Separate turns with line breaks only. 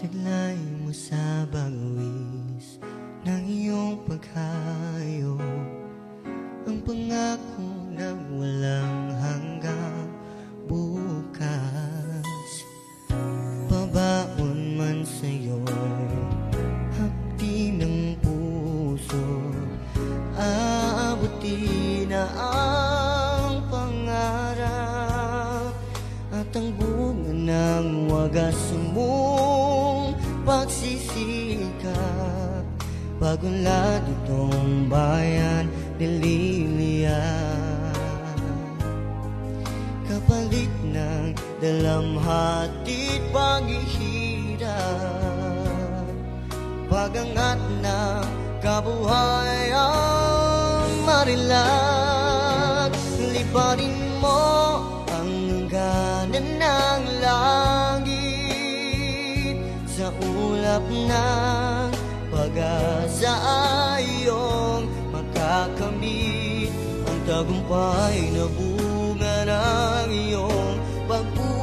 Taglay mo sa bagawis ng iyong paghayo, ang pangako na walang hanggang bukas. Pabaon man sa'yo'y hapdi ng puso, aabuti na ang pangarap at ang bunga ng wagas mong pagsisikap. Pag-unlad itong bayan nililiyan, kapalit ng dalamhati't paghihirap, pagangat ng kabuhayang marilat. Liparin mo ang gana ng langit, sa ulap ng pag-asa iyong makakamit ang tagumpay na bunga ng iyong pagpupunan.